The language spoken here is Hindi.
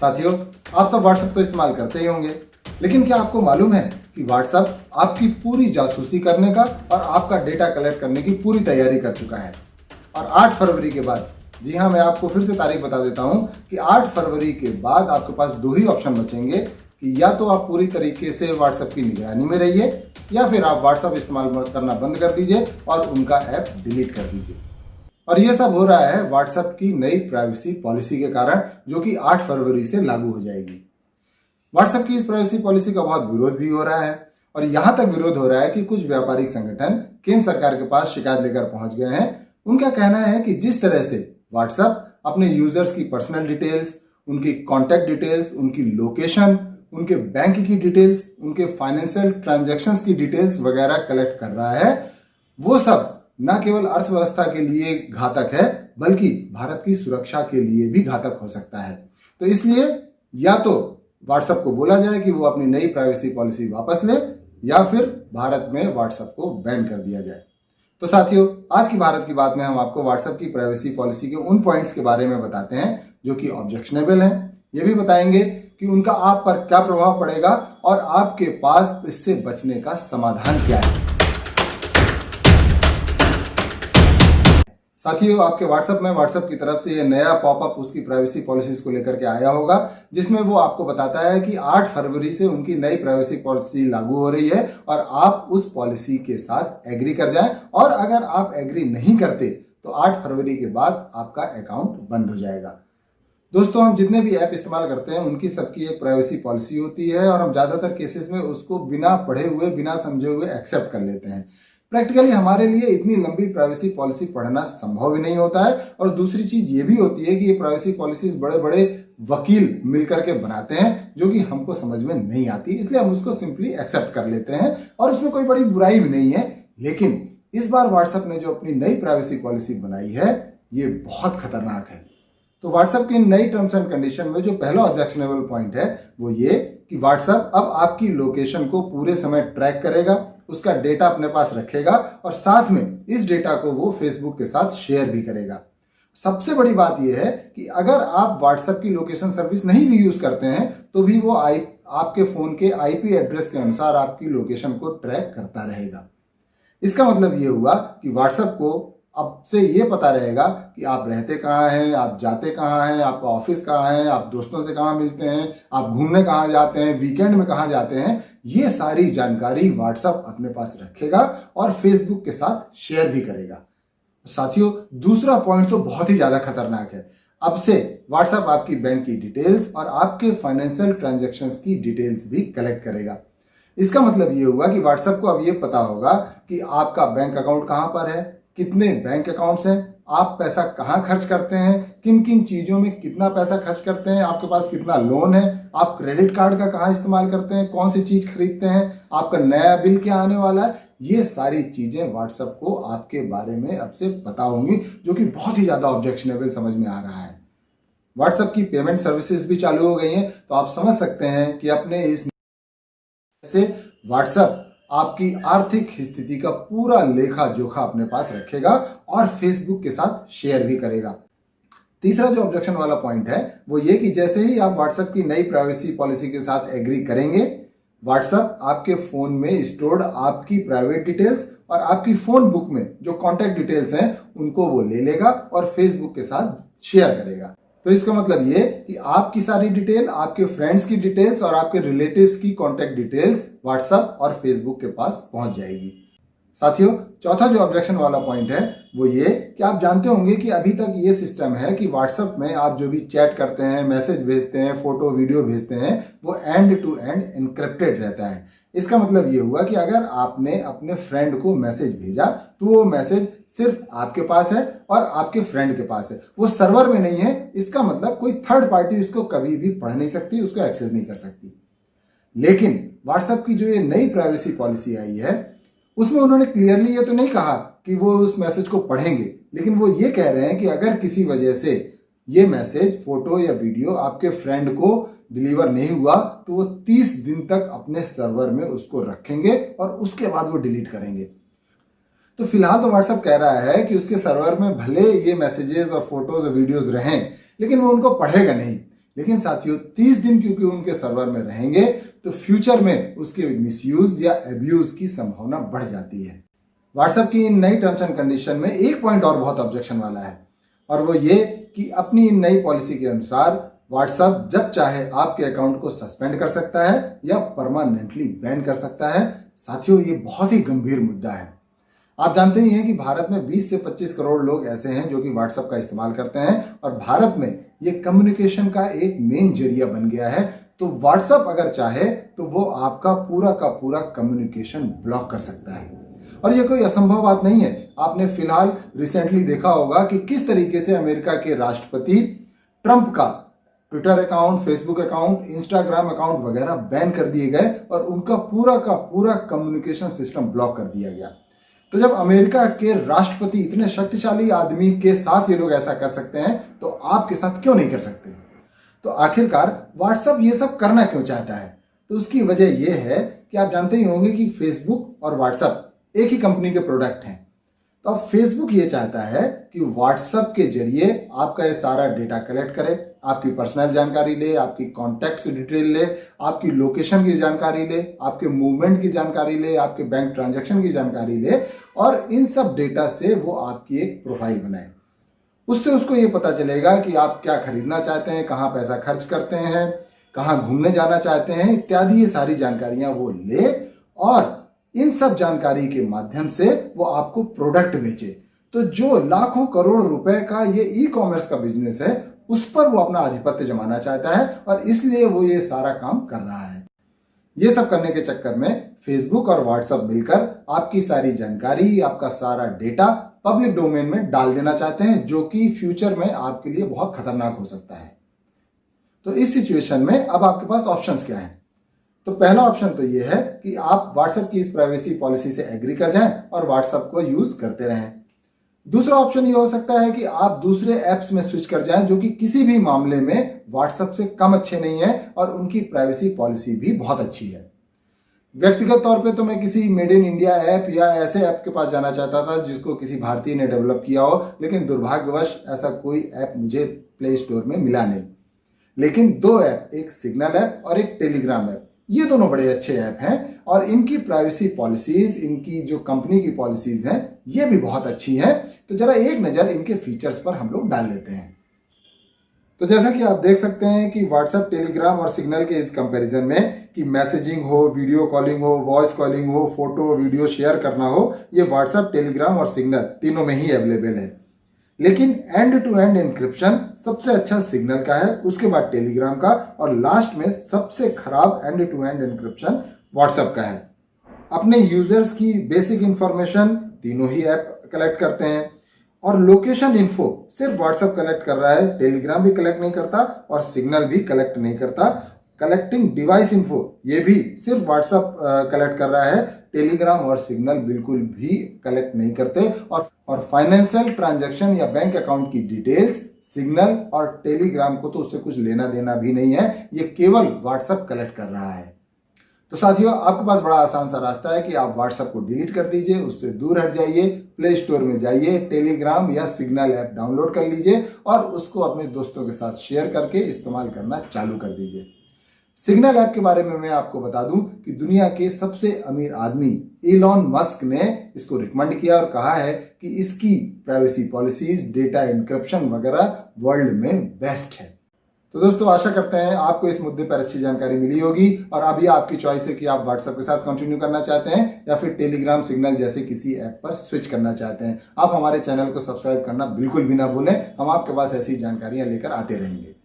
साथियों, आप सब व्हाट्सएप तो इस्तेमाल करते ही होंगे, लेकिन क्या आपको मालूम है कि व्हाट्सएप आपकी पूरी जासूसी करने का और आपका डेटा कलेक्ट करने की पूरी तैयारी कर चुका है। और 8 फरवरी के बाद, जी हाँ, मैं आपको फिर से तारीख बता देता हूँ कि 8 फरवरी के बाद आपके पास 2 ही ऑप्शन बचेंगे कि या तो आप पूरी तरीके से व्हाट्सएप की निगरानी में रहिए या फिर आप व्हाट्सएप इस्तेमाल करना बंद कर दीजिए और उनका ऐप डिलीट कर दीजिए। और ये सब हो रहा है व्हाट्सएप की नई प्राइवेसी पॉलिसी के कारण, जो कि 8 फरवरी से लागू हो जाएगी। व्हाट्सएप की इस प्राइवेसी पॉलिसी का बहुत विरोध भी हो रहा है और यहां तक विरोध हो रहा है कि कुछ व्यापारिक संगठन केंद्र सरकार के पास शिकायत लेकर पहुंच गए हैं। उनका कहना है कि जिस तरह से व्हाट्सएप अपने यूजर्स की पर्सनल डिटेल्स, उनकी कॉन्टैक्ट डिटेल्स, उनकी लोकेशन, उनके बैंक की डिटेल्स, उनके फाइनेंशियल ट्रांजैक्शंस की डिटेल्स वगैरह कलेक्ट कर रहा है, वो सब न केवल अर्थव्यवस्था के लिए घातक है बल्कि भारत की सुरक्षा के लिए भी घातक हो सकता है। तो इसलिए या तो व्हाट्सएप को बोला जाए कि वो अपनी नई प्राइवेसी पॉलिसी वापस ले या फिर भारत में व्हाट्सएप को बैन कर दिया जाए। तो साथियों, आज की भारत की बात में हम आपको व्हाट्सएप की प्राइवेसी पॉलिसी के उन पॉइंट्स के बारे में बताते हैं जो कि ऑब्जेक्शनेबल हैं। ये भी बताएंगे कि उनका आप पर क्या प्रभाव पड़ेगा और आपके पास इससे बचने का समाधान क्या है। साथियों, आपके व्हाट्सएप में व्हाट्सएप की तरफ से ये नया पॉपअप उसकी प्राइवेसी पॉलिसीज को लेकर के आया होगा, जिसमें वो आपको बताता है कि 8 फरवरी से उनकी नई प्राइवेसी पॉलिसी लागू हो रही है और आप उस पॉलिसी के साथ एग्री कर जाएं। और अगर आप एग्री नहीं करते तो 8 फरवरी के बाद आपका अकाउंट बंद हो जाएगा। दोस्तों, हम जितने भी ऐप इस्तेमाल करते हैं उनकी सबकी एक प्राइवेसी पॉलिसी होती है और हम ज़्यादातर केसेस में उसको बिना पढ़े हुए, बिना समझे हुए एक्सेप्ट कर लेते हैं। प्रैक्टिकली हमारे लिए इतनी लंबी प्राइवेसी पॉलिसी पढ़ना संभव ही नहीं होता है। और दूसरी चीज ये भी होती है कि ये प्राइवेसी पॉलिसीज बड़े बड़े वकील मिलकर के बनाते हैं जो कि हमको समझ में नहीं आती, इसलिए हम उसको सिंपली एक्सेप्ट कर लेते हैं और उसमें कोई बड़ी बुराई भी नहीं है। लेकिन इस बार व्हाट्सएप ने जो अपनी नई प्राइवेसी पॉलिसी बनाई है ये बहुत खतरनाक है। तो व्हाट्सएप की नई टर्म्स एंड कंडीशन में जो पहला ऑब्जेक्शनेबल पॉइंट है वो ये कि व्हाट्सएप अब आपकी लोकेशन को पूरे समय ट्रैक करेगा, उसका डेटा अपने पास रखेगा और साथ में इस डेटा को वो फेसबुक के साथ शेयर भी करेगा। सबसे बड़ी बात यह है कि अगर आप व्हाट्सएप की लोकेशन सर्विस नहीं भी यूज करते हैं तो भी वो आपके फोन के आईपी एड्रेस के अनुसार आपकी लोकेशन को ट्रैक करता रहेगा। इसका मतलब ये हुआ कि व्हाट्सएप को अब से ये पता रहेगा कि आप रहते कहाँ हैं, आप जाते कहाँ हैं, आपका ऑफिस कहाँ है, आप दोस्तों से कहाँ मिलते हैं, आप घूमने कहाँ जाते हैं, वीकेंड में कहाँ जाते हैं। ये सारी जानकारी व्हाट्सएप अपने पास रखेगा और फेसबुक के साथ शेयर भी करेगा। साथियों, दूसरा पॉइंट तो बहुत ही ज्यादा खतरनाक है। अब से व्हाट्सएप आपकी बैंक की डिटेल्स और आपके फाइनेंशियल ट्रांजैक्शंस की डिटेल्स भी कलेक्ट करेगा। इसका मतलब ये हुआ कि व्हाट्सएप को अब ये पता होगा कि आपका बैंक अकाउंट कहाँ पर है, कितने बैंक अकाउंट्स हैं, आप पैसा कहाँ खर्च करते हैं, किन किन चीजों में कितना पैसा खर्च करते हैं, आपके पास कितना लोन है, आप क्रेडिट कार्ड का कहाँ इस्तेमाल करते हैं, कौन सी चीज खरीदते हैं, आपका नया बिल क्या आने वाला है। ये सारी चीजें व्हाट्सएप को आपके बारे में अब से पता होंगी, जो कि बहुत ही ज्यादा ऑब्जेक्शनेबल समझ में आ रहा है। व्हाट्सएप की पेमेंट सर्विसेज भी चालू हो गई हैं, तो आप समझ सकते हैं कि अपने इस से व्हाट्सएप आपकी आर्थिक स्थिति का पूरा लेखा जोखा अपने पास रखेगा और फेसबुक के साथ शेयर भी करेगा। तीसरा जो ऑब्जेक्शन वाला पॉइंट है वो ये कि जैसे ही आप व्हाट्सएप की नई प्राइवेसी पॉलिसी के साथ एग्री करेंगे, व्हाट्सएप आपके फोन में स्टोर्ड आपकी प्राइवेट डिटेल्स और आपकी फोन बुक में जो कॉन्टैक्ट डिटेल्स हैं उनको वो ले लेगा और फेसबुक के साथ शेयर करेगा। तो इसका मतलब ये कि आपकी सारी डिटेल, आपके फ्रेंड्स की डिटेल्स और आपके रिलेटिव्स की कॉन्टैक्ट डिटेल्स व्हाट्सएप और फेसबुक के पास पहुंच जाएगी। साथियों, चौथा जो ऑब्जेक्शन वाला पॉइंट है वो ये कि आप जानते होंगे कि अभी तक ये सिस्टम है कि व्हाट्सएप में आप जो भी चैट करते हैं, मैसेज भेजते हैं, फोटो वीडियो भेजते हैं, वो एंड टू एंड एन्क्रिप्टेड रहता है। इसका मतलब ये हुआ कि अगर आपने अपने फ्रेंड को मैसेज भेजा तो वो मैसेज सिर्फ आपके पास है और आपके फ्रेंड के पास है, वो सर्वर में नहीं है। इसका मतलब कोई थर्ड पार्टी उसको कभी भी पढ़ नहीं सकती, उसको एक्सेस नहीं कर सकती। लेकिन व्हाट्सएप की जो ये नई प्राइवेसी पॉलिसी आई है उसमें उन्होंने क्लियरली ये तो नहीं कहा कि वो उस मैसेज को पढ़ेंगे, लेकिन वो ये कह रहे हैं कि अगर किसी वजह से ये मैसेज, फोटो या वीडियो आपके फ्रेंड को डिलीवर नहीं हुआ तो वो 30 दिन तक अपने सर्वर में उसको रखेंगे और उसके बाद वो डिलीट करेंगे। तो फिलहाल तो व्हाट्सएप कह रहा है कि उसके सर्वर में भले ये मैसेजेस और फोटोज और वीडियोज रहें, लेकिन वो उनको पढ़ेगा नहीं, लेकिन साथियों 30 दिन क्योंकि उनके सर्वर में रहेंगे तो फ्यूचर में उसके मिसयूज या एब्यूज की संभावना बढ़ जाती है। व्हाट्सएप की इन नई टर्म्स एंड कंडीशन में एक पॉइंट और बहुत ऑब्जेक्शन वाला है, और वो ये कि अपनी इन नई पॉलिसी के अनुसार व्हाट्सएप जब चाहे आपके अकाउंट को सस्पेंड कर सकता है या परमानेंटली बैन कर सकता है। साथियों ये बहुत ही गंभीर मुद्दा है। आप जानते ही हैं कि भारत में 20 से 25 करोड़ लोग ऐसे हैं जो कि व्हाट्सएप का इस्तेमाल करते हैं, और भारत में ये कम्युनिकेशन का एक मेन जरिया बन गया है। तो व्हाट्सएप अगर चाहे तो वो आपका पूरा का पूरा कम्युनिकेशन ब्लॉक कर सकता है, और ये कोई असंभव बात नहीं है। आपने फिलहाल रिसेंटली देखा होगा कि किस तरीके से अमेरिका के राष्ट्रपति ट्रंप का Twitter account, Facebook account, Instagram account वगैरह बैन कर दिए गए और उनका पूरा का पूरा कम्युनिकेशन सिस्टम ब्लॉक कर दिया गया। तो जब अमेरिका के राष्ट्रपति इतने शक्तिशाली आदमी के साथ ये लोग ऐसा कर सकते हैं तो आपके साथ क्यों नहीं कर सकते? तो आखिरकार व्हाट्सएप ये सब करना क्यों चाहता है? तो उसकी वजह यह है कि आप जानते ही होंगे कि फेसबुक और व्हाट्सएप एक ही कंपनी के प्रोडक्ट हैं। तो अब फेसबुक ये चाहता है कि व्हाट्सएप के जरिए आपका ये सारा डेटा कलेक्ट करे, आपकी पर्सनल जानकारी ले, आपकी कॉन्टैक्ट्स डिटेल ले, आपकी लोकेशन की जानकारी ले, आपके मूवमेंट की जानकारी ले, आपके बैंक ट्रांजैक्शन की जानकारी ले, और इन सब डेटा से वो आपकी एक प्रोफाइल बनाए। उससे उसको ये पता चलेगा कि आप क्या खरीदना चाहते हैं, कहाँ पैसा खर्च करते हैं, कहाँ घूमने जाना चाहते हैं इत्यादि। ये सारी जानकारियां वो ले और इन सब जानकारी के माध्यम से वो आपको प्रोडक्ट बेचे। तो जो लाखों करोड़ रुपए का ये ई कॉमर्स का बिजनेस है उस पर वो अपना आधिपत्य जमाना चाहता है, और इसलिए वो ये सारा काम कर रहा है। ये सब करने के चक्कर में फेसबुक और व्हाट्सएप मिलकर आपकी सारी जानकारी, आपका सारा डेटा पब्लिक डोमेन में डाल देना चाहते हैं, जो कि फ्यूचर में आपके लिए बहुत खतरनाक हो सकता है। तो इस सिचुएशन में अब आपके पास ऑप्शंस क्या हैं? तो पहला ऑप्शन तो ये है कि आप व्हाट्सएप की इस प्राइवेसी पॉलिसी से एग्री कर जाएं और व्हाट्सएप को यूज करते रहें। दूसरा ऑप्शन ये हो सकता है कि आप दूसरे ऐप्स में स्विच कर जाएं जो कि किसी भी मामले में व्हाट्सएप से कम अच्छे नहीं हैं और उनकी प्राइवेसी पॉलिसी भी बहुत अच्छी है। व्यक्तिगत तौर पे तो मैं किसी मेड इन इंडिया ऐप या ऐसे ऐप के पास जाना चाहता था जिसको किसी भारतीय ने डेवलप किया हो, लेकिन दुर्भाग्यवश ऐसा कोई ऐप मुझे प्ले स्टोर में मिला नहीं। लेकिन दो ऐप, एक सिग्नल ऐप और एक टेलीग्राम ऐप, ये दोनों बड़े अच्छे ऐप हैं और इनकी प्राइवेसी पॉलिसीज, इनकी जो कंपनी की पॉलिसीज हैं, ये भी बहुत अच्छी हैं। तो जरा एक नज़र इनके फीचर्स पर हम लोग डाल लेते हैं। तो जैसा कि आप देख सकते हैं कि व्हाट्सएप, टेलीग्राम और सिग्नल के इस कंपैरिजन में कि मैसेजिंग हो, वीडियो कॉलिंग हो, वॉइस कॉलिंग हो, फोटो वीडियो शेयर करना हो, ये व्हाट्सएप, टेलीग्राम और सिग्नल तीनों में ही अवेलेबल है। लेकिन एंड टू एंड एन्क्रिप्शन सबसे अच्छा सिग्नल का है, उसके बाद टेलीग्राम का, और लास्ट में सबसे खराब end to end encryption WhatsApp का है। अपने यूजर्स की बेसिक इंफॉर्मेशन तीनों ही ऐप कलेक्ट करते हैं, और लोकेशन इन्फो सिर्फ व्हाट्सएप कलेक्ट कर रहा है, टेलीग्राम भी कलेक्ट नहीं करता और सिग्नल भी कलेक्ट नहीं करता। कलेक्टिंग डिवाइस इन्फो ये भी सिर्फ व्हाट्सएप कलेक्ट कर रहा है, टेलीग्राम और सिग्नल बिल्कुल भी कलेक्ट नहीं करते। और फाइनेंशियल ट्रांजैक्शन या बैंक अकाउंट की डिटेल्स सिग्नल और टेलीग्राम को तो उससे कुछ लेना देना भी नहीं है, ये केवल व्हाट्सएप कलेक्ट कर रहा है। तो साथियों, आपके पास बड़ा आसान सा रास्ता है कि आप व्हाट्सएप को डिलीट कर दीजिए, उससे दूर हट जाइए, प्ले स्टोर में जाइए, टेलीग्राम या सिग्नल ऐप डाउनलोड कर लीजिए और उसको अपने दोस्तों के साथ शेयर करके इस्तेमाल करना चालू कर दीजिए। सिग्नल ऐप के बारे में मैं आपको बता दूं कि दुनिया के सबसे अमीर आदमी इलॉन मस्क ने इसको रिकमेंड किया और कहा है कि इसकी प्राइवेसी पॉलिसीज, डेटा एन्क्रिप्शन वगैरह वर्ल्ड में बेस्ट है। तो दोस्तों, आशा करते हैं आपको इस मुद्दे पर अच्छी जानकारी मिली होगी, और अभी आपकी चॉइस है कि आप व्हाट्सएप के साथ कंटिन्यू करना चाहते हैं या फिर टेलीग्राम, सिग्नल जैसे किसी ऐप पर स्विच करना चाहते हैं। आप हमारे चैनल को सब्सक्राइब करना बिल्कुल भी ना भूलें, हम आपके पास ऐसी जानकारियां लेकर आते रहेंगे।